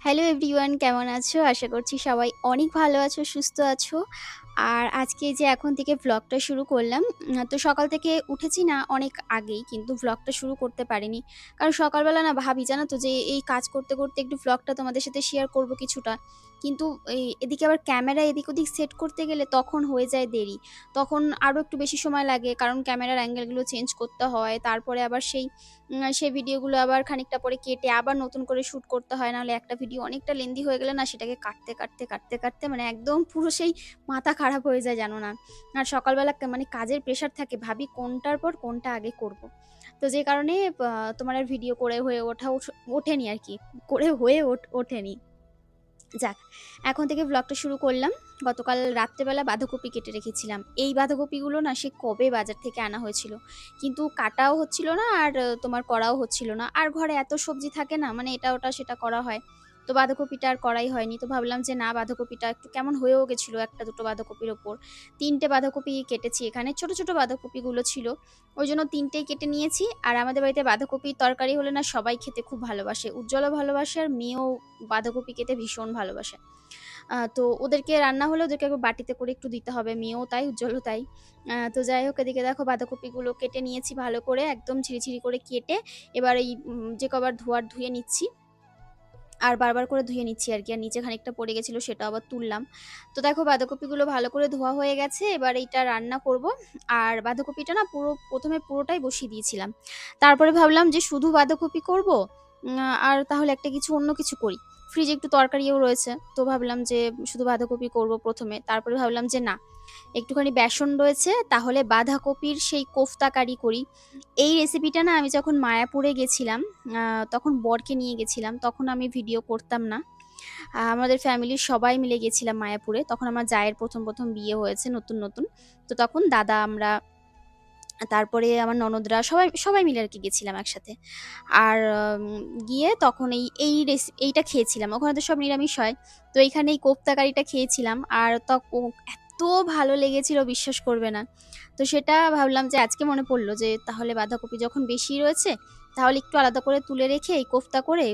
Hello everyone, কেমন আছো? আশা করছি সবাই অনেক ভালো আছো, সুস্থ আছো। আর আজকে যে এখন থেকে ভ্লগটা শুরু করলাম, তো সকাল থেকে উঠেছি না অনেক আগেই, কিন্তু ভ্লগটা শুরু করতে পারিনি। কারণ সকালবেলা না ভাবি জানো তো যে এই কাজ করতে, করতে একটু ভ্লগটা তোমাদের সাথে শেয়ার করব কিছুটা। কিন্তু এদিকে আবার ক্যামেরা এদিক ওদিক সেট করতে গেলে তখন হয়ে যায় দেরি। তখন আরও একটু বেশি সময় লাগে, কারণ ক্যামেরার অ্যাঙ্গেলগুলো চেঞ্জ করতে হয়। তারপরে আবার সেই ভিডিওগুলো আবার খানিকটা পরে কেটে আবার নতুন করে শুট করতে হয়, নাহলে একটা ভিডিও অনেকটা লেন্দি হয়ে গেলে না সেটাকে কাটতে কাটতে কাটতে কাটতে মানে একদম পুরো সেই মাথা খারাপ হয়ে যায় জানো না। আর সকালবেলা মানে কাজের প্রেশার থাকে, ভাবি কোনটার পর কোনটা আগে করব। তো যে কারণে তোমার আর ভিডিও করে হয়ে ওঠেনি আর কি, করে হয়ে ওঠেনি। যাক, এখন থেকে ব্লগটা শুরু করলাম। গতকাল রাত্রেবেলা বাঁধাকপি কেটে রেখেছিলাম। এই বাঁধাকপিগুলো না সে কবে বাজার থেকে আনা হয়েছিল, কিন্তু কাটাও হচ্ছিল না আর তোমার করাও হচ্ছিল না। আর ঘরে এত সবজি থাকে না, মানে এটা ওটা সেটা করা হয়, তো বাঁধাকপিটা আর করাই হয়নি। তো ভাবলাম যে না, বাঁধাকপিটা একটু কেমন হয়েও গেছিলো একটা দুটো বাঁধাকপির ওপর। ৩টে বাঁধাকপি কেটেছি, এখানে ছোট ছোট বাঁধাকপিগুলো ছিল, ওই জন্য ৩টেই কেটে নিয়েছি। আর আমাদের বাড়িতে বাঁধাকপির তরকারি হলে না সবাই খেতে খুব ভালোবাসে, উজ্জ্বলও ভালোবাসে আর মেয়েও বাঁধাকপি খেতে ভীষণ ভালোবাসে। তো ওদেরকে রান্না হলে ওদেরকে একবার বাটিতে করে একটু দিতে হবে, মেয়েও তাই উজ্জ্বলও তাই। তো যাই হোক, এদিকে দেখো বাঁধাকপিগুলো কেটে নিয়েছি ভালো করে, একদম ছিঁড়ি করে কেটে এবার এই যে কবার ধুয়ে নিচ্ছি, আর বারবার করে ধুয়ে নিচ্ছি আর কি। আর নিচে খানিকটা পড়ে গেছিলো, সেটা আবার তুললাম। তো দেখো বাঁধাকপিগুলো ভালো করে ধোয়া হয়ে গেছে, এবার এইটা রান্না করব। আর বাঁধাকপিটা না প্রথমে পুরোটাই বসিয়ে দিয়েছিলাম। তারপরে ভাবলাম যে শুধু বাঁধাকপি করব, আর তাহলে একটা কিছু অন্য কিছু করি। ফ্রিজে একটু তরকারিও রয়েছে, তো ভাবলাম যে শুধু বাঁধাকপি করব প্রথমে। তারপরে ভাবলাম যে না, একটুখানি বেসন রয়েছে, তাহলে বাঁধাকপির সেই কোফতা কারি করি। এই রেসিপিটা না আমি যখন মায়াপুরে গেছিলাম, তখন বরকে নিয়ে গেছিলাম, তখন আমি ভিডিও করতাম না। আমাদের ফ্যামিলির সবাই মিলে গেছিলাম মায়াপুরে, তখন আমার জায়ের প্রথম বিয়ে হয়েছে নতুন নতুন। তো তখন দাদা, আমরা, তারপরে আমার ননদরা সবাই সবাই মিলে আর কি গেছিলাম একসাথে। আর গিয়ে তখন এইটা খেয়েছিলাম, ওখানে তো সব নিরামিষ হয়। তো এইখানে এই কোপ্তা কারিটা খেয়েছিলাম, আর এত ভালো লেগেছিল বিশ্বাস করবে না। তো সেটা ভাবলাম যে আজকে মনে পড়লো যে তাহলে বাঁধাকপি যখন বেশি রয়েছে, তাহলে একটু আলাদা করে তুলে রেখে এই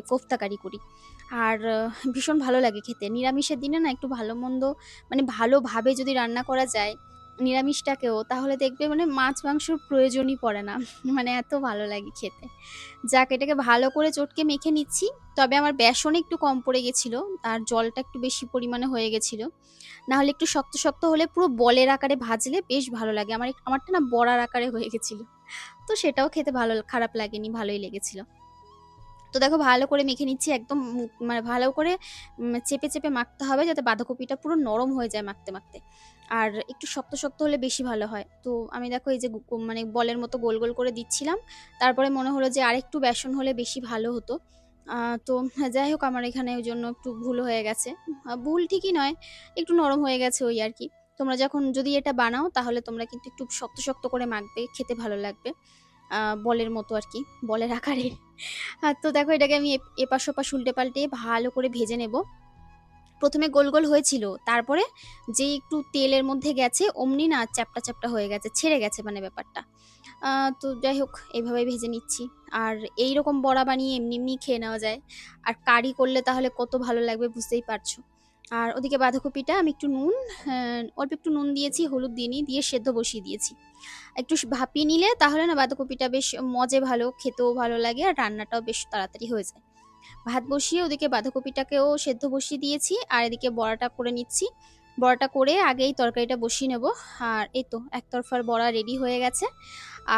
কোফতা কারি করি। আর ভীষণ ভালো লাগে খেতে। নিরামিষের দিনে না একটু ভালো মন্দ, মানে ভালোভাবে যদি রান্না করা যায় নিরামিষটাকেও, তাহলে দেখবে মানে মাছ মাংসর প্রয়োজনই পড়ে না। মানে এত ভালো লাগে খেতে। যাক, এটাকে ভালো করে চটকে মেখে নিচ্ছি। তবে আমার বেসন একটু কম পড়ে গেছিল, আর জলটা একটু বেশি পরিমাণে হয়ে গেছিল। না হলে একটু শক্ত শক্ত হলে পুরো বলের আকারে ভাজলে বেশ ভালো লাগে। আমারটা না বড়ার আকারে হয়ে গেছিল, তো সেটাও খেতে খারাপ লাগেনি, ভালোই লেগেছিল। তো দেখো ভালো করে মেখে নিচ্ছি একদম, মানে ভালো করে চেপে চেপে মাখতে হবে, যাতে বাঁধাকপিটা পুরো নরম হয়ে যায় মাখতে মাখতে। আর একটু শক্ত শক্ত হলে বেশি ভালো হয়। তো আমি দেখো এই যে মানে বলের মতো গোল গোল করে দিচ্ছিলাম। তারপরে মনে হলো যে আরেকটু বেসন হলে বেশি ভালো হতো। তো যাই হোক, আমার এখানে ওই জন্য একটু ভুল হয়ে গেছে। ভুল ঠিকই নয়, একটু নরম হয়ে গেছে ওই আর কি। তোমরা যখন যদি এটা বানাও, তাহলে তোমরা কিন্তু একটু শক্ত শক্ত করে মাখবে, খেতে ভালো লাগবে। বলের মতো আর কি, বলের আকারে। তো দেখো এটাকে আমি এপাশ ওপাশ উল্টে পাল্টে ভালো করে ভেজে নেব। প্রথমে গোল গোল হয়েছিল, তারপরে যেই একটু তেলের মধ্যে গেছে অমনি না চ্যাপটা চ্যাপটা হয়ে গেছে, ছেড়ে গেছে মানে ব্যাপারটা। তো যাই হোক, এইভাবেই ভেজে নিচ্ছি। আর এইরকম বড়া বানিয়ে এমনি এমনি খেয়ে নেওয়া যায়, আর কারি করলে তাহলে কত ভালো লাগবে বুঝতেই পারছো। আর ওদিকে বাঁধাকপিটা আমি একটু নুন, অল্প একটু নুন দিয়েছি, হলুদ দিইনি, দিয়ে সেদ্ধ বসিয়ে দিয়েছি। একটু ভাপিয়ে নিলে তাহলে না বাঁধাকপিটা বেশ মজে ভালো, খেতেও ভালো লাগে, আর রান্নাটাও বেশ তাড়াতাড়ি হয়ে যায়। ভাত বসিয়ে ওদিকে বাঁধাকপিটাকেও সেদ্ধ বসিয়ে দিয়েছি, আর এদিকে বড়াটা করে নিচ্ছি। বড়াটা করে আগেই তরকারিটা বসিয়ে নেব। আর এই তো একতরফার বড়া রেডি হয়ে গেছে।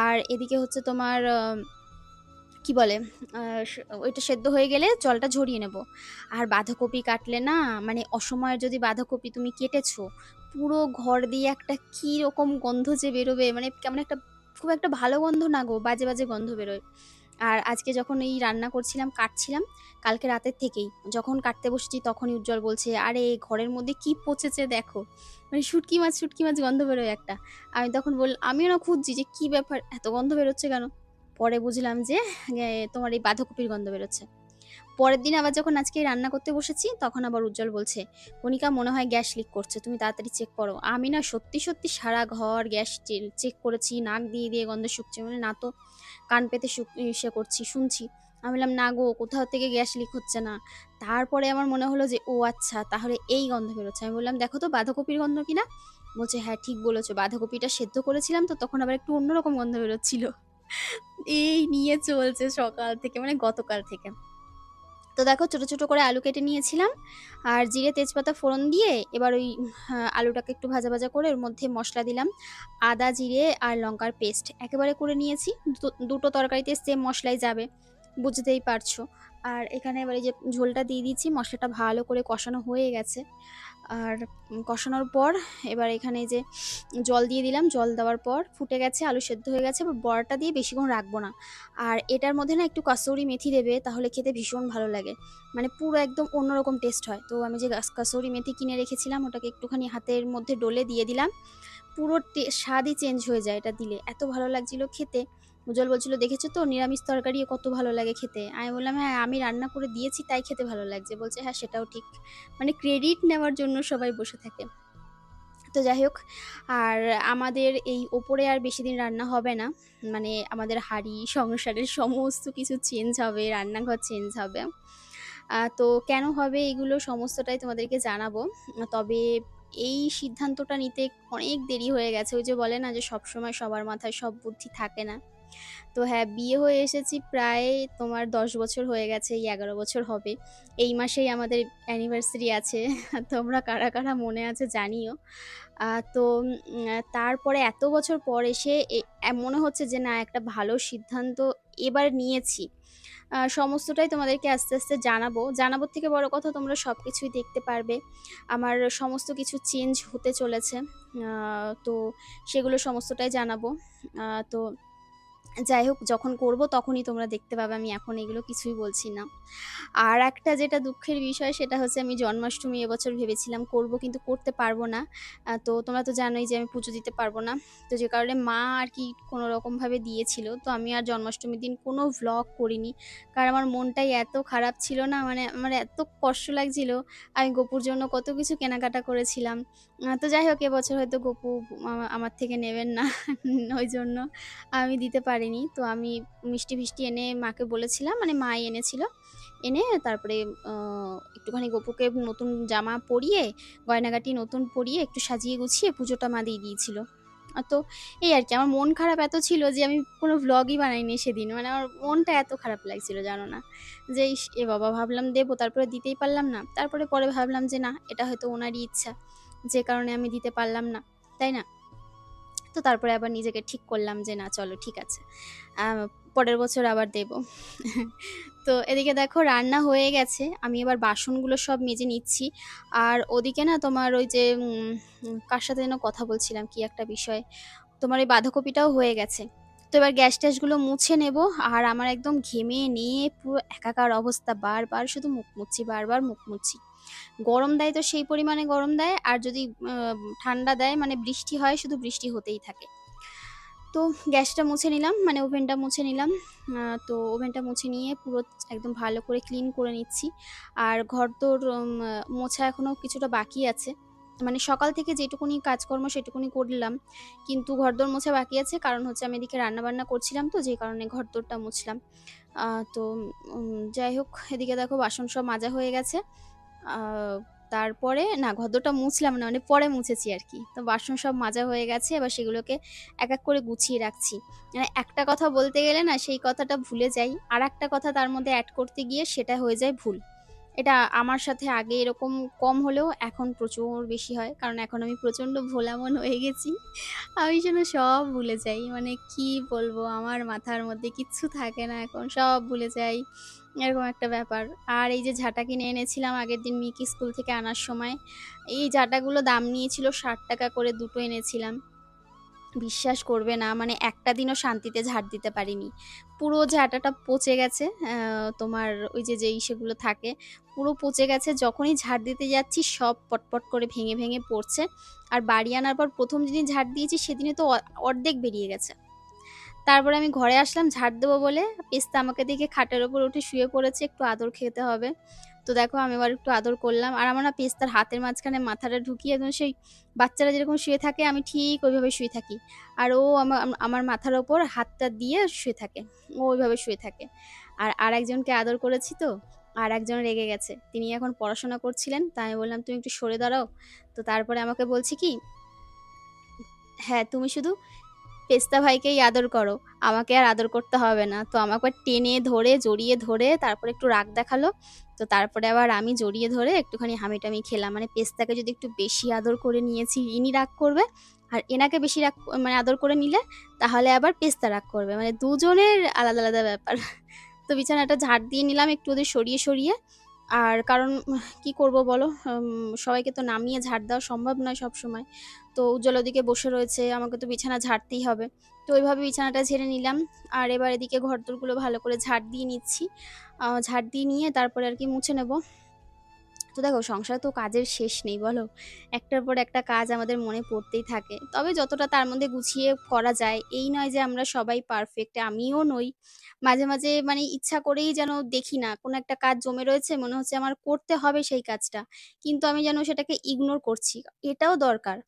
আর এদিকে হচ্ছে তোমার কি বলে, ওইটা সেদ্ধ হয়ে গেলে জলটা ঝরিয়ে নেব। আর বাঁধাকপি কাটলে না, মানে অসময়ে যদি বাঁধাকপি তুমি কেটেছো, পুরো ঘর দিয়ে একটা কি রকম গন্ধ যে বেরোবে, মানে কেমন একটা, খুব একটা ভালো গন্ধ না গো, বাজে বাজে গন্ধ বেরোয়। আর আজকে যখন এই রান্না করছিলাম, কাটছিলাম, কালকে রাতের থেকেই যখন কাটতে বসেছি, তখনই উজ্জ্বল বলছে, আরে ঘরের মধ্যে কি পচেছে দেখো, মানে শুটকি মাছ গন্ধ বেরোয় একটা। আমি তখন আমিও না খুঁজছি যে কি ব্যাপার, এত গন্ধ বেরোচ্ছে কেন। পরে বুঝলাম যে তোমার এই বাঁধাকপির গন্ধ বেরোচ্ছে। পরের দিন আবার যখন আজকে রান্না করতে বসেছি, তখন আবার উজ্জ্বল বলছে, কণিকা মনে হয় গ্যাস লিক করছে, তুমি তাড়াতাড়ি চেক করো। আমি না সত্যি সত্যি সারা ঘর গ্যাস চেক করেছি, নাক দিয়ে দিয়ে গন্ধ শুকছে, মানে না তো কান পেতে করছি, শুনছি। আমি বললাম, "না গো, কোথাও থেকে গ্যাস লিক হচ্ছে না।" তারপরে আমার মনে হলো যে, ও আচ্ছা, তাহলে এই গন্ধ বেরোচ্ছে। আমি বললাম, "দেখো তো বাঁধাকপির গন্ধ কিনা?" বলছে, "হ্যাঁ, ঠিক বলেছো। বাঁধাকপিটা সেদ্ধ করেছিলাম তো তখন আবার একটু অন্যরকম গন্ধ বেরোচ্ছিল।" এই নিয়ে চলছে সকাল থেকে, মানে গতকাল থেকে। তো দেখো ছোট, ছোট করে আলু কেটে নিয়েছিলাম। আর জিরে, তেজপাতা ফোড়ন দিয়ে এবার ওই আলুটাকে একটু ভাজা, ভাজা করে ওর মধ্যে মসলা দিলাম। আদা, জিরে আর লঙ্কার পেস্ট একেবারে করে নিয়েছি। দুটো তরকারিতে সেম মসলাই যাবে, বুঝতেই পারছো। আর এখানে এবার এই যে ঝোলটা দিয়ে দিচ্ছি। মসলাটা ভালো করে কষানো হয়ে গেছে। আর কষানোর পর এবার এখানে এই যে জল দিয়ে দিলাম। জল দেওয়ার পর ফুটে গেছে, আলু সেদ্ধ হয়ে গেছে। এবার বড়াটা দিয়ে বেশিক্ষণ রাখবো না। আর এটার মধ্যে না একটু কাসুরি মেথি দেবে, তাহলে খেতে ভীষণ ভালো লাগে। মানে পুরো একদম অন্যরকম টেস্ট হয়। তো আমি যে কাসুরি মেথি কিনে রেখেছিলাম ওটাকে একটুখানি হাতের মধ্যে ডলে দিয়ে দিলাম। পুরো স্বাদই চেঞ্জ হয়ে যায় এটা দিলে। এত ভালো লাগছিল খেতে। উজ্জ্বল বলছিল, "দেখেছো তো নিরামিষ তরকারিও কত ভালো লাগে খেতে।" আমি বললাম, "হ্যাঁ, আমি রান্না করে দিয়েছি তাই খেতে ভালো লাগছে।" বলছে, "হ্যাঁ, সেটাও ঠিক।" মানে ক্রেডিট নেওয়ার জন্য সবাই বসে থাকে। তো যাই হোক, আর আমাদের এই ওপরে আর বেশিদিন রান্না হবে না। মানে আমাদের হাঁড়ি, সংসারের সমস্ত কিছু চেঞ্জ হবে, রান্নাঘর চেঞ্জ হবে। তো কেন হবে এগুলো সমস্তটাই তোমাদেরকে জানাবো। তবে এই সিদ্ধান্তটা নিতে অনেক দেরি হয়ে গেছে। ওই যে বলে না যে সবসময় সবার মাথায় সব বুদ্ধি থাকে না। তো হ্যাঁ, বিয়ে হয়ে এসেছি প্রায় তোমার ১০ বছর হয়ে গেছে, এই ১১ বছর হবে। এই মাসেই আমাদের অ্যানিভার্সারি আছে। তোমরা কারা, কারা মনে আছে জানিও। তো তারপরে এত বছর পর এসে মনে হচ্ছে যে না, একটা ভালো সিদ্ধান্ত এবার নিয়েছি। সমস্তটাই তোমাদেরকে আস্তে, আস্তে জানাবো। জানাবোর থেকে বড় কথা, তোমরা সবকিছুই দেখতে পারবে। আমার সমস্ত কিছু চেঞ্জ হতে চলেছে। তো সেগুলো সমস্তটাই জানাবো। তো যাই হোক, যখন করব তখনই তোমরা দেখতে পাবে। আমি এখন এগুলো কিছুই বলছি না। আর একটা যেটা দুঃখের বিষয় সেটা হচ্ছে, আমি জন্মাষ্টমী এবছর ভেবেছিলাম করব, কিন্তু করতে পারবো না। তো তোমরা তো জানোই যে আমি পুজো দিতে পারবো না। তো যে কারণে মা আর কি কোনো রকমভাবে দিয়েছিল। তো আমি আর জন্মাষ্টমীর দিন কোনো ভ্লগ করিনি। কারণ আমার মনটাই এত খারাপ ছিল না, মানে আমার এত কষ্ট লাগছিল। আমি গপুর জন্য কত কিছু কেনাকাটা করেছিলাম। তো যাই হোক, এবছর হয়তো গপু আমার থেকে নেবেন না। ওই জন্য আমি দিতে পারিনি। তো আমি মিষ্টি-ফিষ্টি এনে মাকে বলেছিলাম, মানে মাই এনেছিল। এনে তারপরে আ একটুখানি গপুকে নতুন জামা পরিয়ে, গয়নাগাটি নতুন পরিয়ে, একটু সাজিয়ে গুছিয়ে পুজোটা মা দিয়ে দিয়েছিল। তো এই আরকি। আমার মন খারাপ এত ছিল যে আমি কোনো ভ্লগই বানাইনি সেদিন। মানে আমার মনটা এত খারাপ লাগছিল, জানো না? যে ইস! এ বাবা, ভাবলাম দেবো, তারপরে দিতেই পারলাম না। তারপরে পরে ভাবলাম যে না, এটা হয়তো ওনারই ইচ্ছা। যে কারণে আমি দিতে পারলাম না। তাই না? তো তারপরে আবার নিজেকে ঠিক করলাম যে না, চলো ঠিক আছে। আ পরের বছর আবার দেব। তো এদিকে দেখো রান্না হয়ে গেছে। আমি এবার বাসনগুলো সব মেজে নিচ্ছি। আর ওদিকে না তোমার ওই যে কার সাথে যেন কথা বলছিলাম, কি একটা বিষয়। তোমার ওই বাঁধাকপিটাও হয়ে গেছে। তো এবার গ্যাস-ট্যাসগুলো মুছে নেব। আর আমার একদম ঘেমে নিয়ে পুরো একাকার অবস্থা। বারবার শুধু মুখ মুছছি, বারবার মুখ মুছছি। গরম দেয় তো সেই পরিমাণে গরম দেয়, আর যদি ঠান্ডা দেয়, মানে বৃষ্টি হয়, শুধু বৃষ্টি হতেই থাকে। তো গ্যাসটা মুছে নিলাম, মানে ওভেনটা মুছে নিলাম। তো ওভেনটা মুছে নিয়ে পুরো একদম ভালো করে ক্লিন করে নিচ্ছি। আর ঘরদোর মোছা এখনও কিছুটা বাকি আছে। মানে সকাল থেকে যেটুকুনি কাজকর্ম সেটুকুনি করলাম। কিন্তু ঘরদোর মোছা বাকি আছে, কারণ হচ্ছে আমি এদিকে রান্নাবান্না করছিলাম, তো যে কারণে ঘরদোরটা মুছলাম। তো যাই হোক, এদিকে দেখো বাসন সব মাজা হয়ে গেছে। আ তারপরে না, ঘরদোরটা মুছলাম না, মানে পরে মুছেছি আরকি। তো বাসন সব মাজা হয়ে গেছে। এবার সেগুলোকে এক, এক করে গুছিয়ে রাখছি। মানে একটা কথা বলতে গেলে না, সেই কথাটা ভুলে যাই। আরেকটা কথা তার মধ্যে এড করতে গিয়ে সেটা হয়ে যায় ভুল। এটা আমার সাথে আগে এরকম কম হলেও এখন প্রচুর বেশি হয়। কারণ এখন আমি প্রচণ্ড ভোলা মন হয়ে গেছি। আমি যেন সব ভুলে যাই। মানে কি বলবো, আমার মাথার মধ্যে কিচ্ছু থাকে না এখন। সব ভুলে যাই। এরকম একটা ব্যাপার। আর এই যে ঝাঁটা কিনে এনেছিলাম আগের দিন মিকি স্কুল থেকে আনার সময়। এই ঝাঁটাগুলো দাম নিয়েছিল ৳৬০ করে, ২ টো এনেছিলাম। বিশ্বাস করবে না, মানে একটা দিনও শান্তিতে ঝাড় দিতে পারিনি। পুরো ঝাঁটাটা পচে গেছে। তোমার ওই যে, ইসেগুলো থাকে, পুরো পচে গেছে। যখনই ঝাড় দিতে যাচ্ছি সব পটপট করে ভেঙে, ভেঙে পড়ছে। আর বাড়ি আনার পর ১ম যেদিন ঝাড় দিয়েছি সেদিনে তো অর্ধেক বেরিয়ে গেছে। তারপরে আমি ঘরে আসলাম ঝাড় দেবো বলে, পেস্তা আমাকে দেখে খাটের ওপর উঠে শুয়ে পড়েছে, একটু আদর খেতে হবে। তো দেখো আমি এবার একটু আদর করলাম। আর আমার না পেস্তার হাতের মাঝখানে মাথাটা ঢুকিয়ে একদম সেই বাচ্চারা যেরকম শুয়ে থাকে আমি ঠিক ওইভাবে শুয়ে থাকি। আর ও আমার মাথার ওপর হাতটা দিয়ে শুয়ে থাকে। ও ওইভাবে শুয়ে থাকে। আর আরেকজনকে আদর করেছি তো, আরেকজন রেগে গেছে। তিনি এখন পড়াশোনা করছিলেন। তাই আমি বললাম, "তুমি একটু সরে দাঁড়াও।" তো তারপরে আমাকে বলছে কি, "হ্যাঁ, তুমি শুধু পেস্তা ভাইকেই আদর করো। আমাকে আর আদর করতে হবে না।" তো আমাকে টেনে ধরে, জড়িয়ে ধরে তারপরে একটু রাগ দেখালো। তো তারপরে আবার আমি জড়িয়ে ধরে একটুখানি হামি-টামি খেলাম। মানে পেস্তাকে যদি একটু বেশি আদর করে নিয়েছি, ইনি রাগ করবে। আর এনাকে বেশি রাগ মানে আদর করে নিলে তাহলে আবার পেস্তা রাগ করবে। মানে দুজনের আলাদা, আলাদা ব্যাপার। তো বিছানাটা ঝাড় দিয়ে নিলাম একটু ওদের সরিয়ে, সরিয়ে। আর কারণ কি করব বলো? সবাইকে তো নামিয়ে ঝাড় দেওয়া সম্ভব নয় সবসময়। তো উজ্জ্বল ওদিকে বসে রয়েছে, আমাকে তো বিছানা ঝাড়তেই হবে। তো ওইভাবে বিছানাটা ঝেড়ে নিলাম। আর এবার এদিকে ঘরদোরগুলো ভালো করে ঝাড় দিয়ে নিচ্ছি। ঝাড় দিয়ে নিয়ে তারপরে আর কি মুছে নেব। তো দেখো সংসারে তো কাজের শেষ নেই বলো? একটার পর একটা কাজ আমাদের মনে পড়তেই থাকে। তবে যতটা তার মধ্যে গুছিয়ে করা যায়, এই নয় যে আমরা সবাই পারফেক্ট, আমিও নই। মাঝে, মাঝে মানে ইচ্ছা করেই যেন দেখি না কোনো একটা কাজ জমে রয়েছে, মনে হচ্ছে আমার করতে হবে সেই কাজটা। কিন্তু আমি যেন সেটাকে ইগনোর করছি। এটাও দরকার।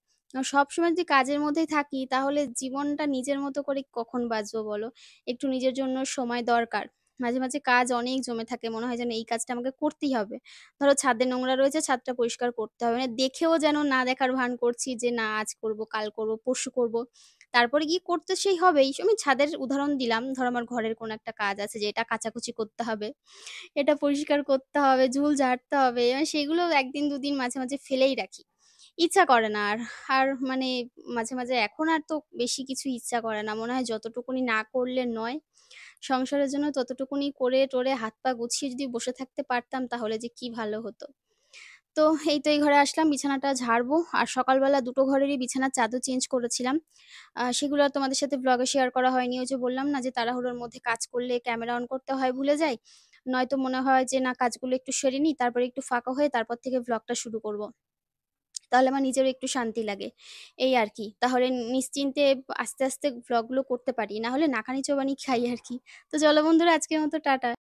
সবসময় যদি কাজের মধ্যেই থাকি তাহলে জীবনটা নিজের মতো করে কখন বাঁচবো বলো? একটু নিজের জন্য সময় দরকার। মাঝে, মাঝে কাজ অনেক জমে থাকে। মনে হয় যেন এই কাজটা আমাকে করতেই হবে। ধরো ছাদে নোংরা রয়েছে, ছাদটা পরিষ্কার করতে হবে। মানে দেখেও যেন না দেখার ভান করছি যে না আজ করব, কাল করব, পরশু করব। তারপরে গিয়ে করতে সেই হবেই। আমি ছাদের উদাহরণ দিলাম। ধরো আমার ঘরের কোনো একটা কাজ আছে যে এটা কাচাকুচি করতে হবে, এটা পরিষ্কার করতে হবে, ঝুল ঝাড়তে হবে। সেগুলো ১ দিন ২ দিন মাঝে, মাঝে ফেলেই রাখি। ইচ্ছা করে না আর। আর মানে মাঝে, মাঝে এখন আর তো বেশি কিছু ইচ্ছা করে না। মনে হয় যতটুকুনি না করলে নয়। সংসারের জন্য ততটুকুনি করে-টরে হাত পা গুছিয়ে যদি বসে থাকতে পারতাম তাহলে যে কি ভালো হতো। তো এই তো এই ঘরে আসলাম বিছানাটা ঝাড়বো। আর সকালবেলা দুটো ঘরেরই বিছানার চাদর চেঞ্জ করেছিলাম। সেগুলো আর তোমাদের সাথে ব্লগে শেয়ার করা হয়নি। ওই যে বললাম না যে তাড়াহুড়োর মধ্যে কাজ করলে ক্যামেরা অন করতে হয় ভুলে যাই। নয়তো মনে হয় যে না কাজগুলো একটু সেরে নিই, তারপরে একটু ফাঁকা হয়ে তারপর থেকে ব্লগটা শুরু করব। তাহলে আমার নিজেরও একটু শান্তি লাগে। এই আরকি। তাহলে নিশ্চিন্তে আস্তে, আস্তে ভ্লগগুলো করতে পারি। না হলে নাকানি চোবানি খাই আরকি। তো চলো বন্ধুরা আজকের মতো টাটা।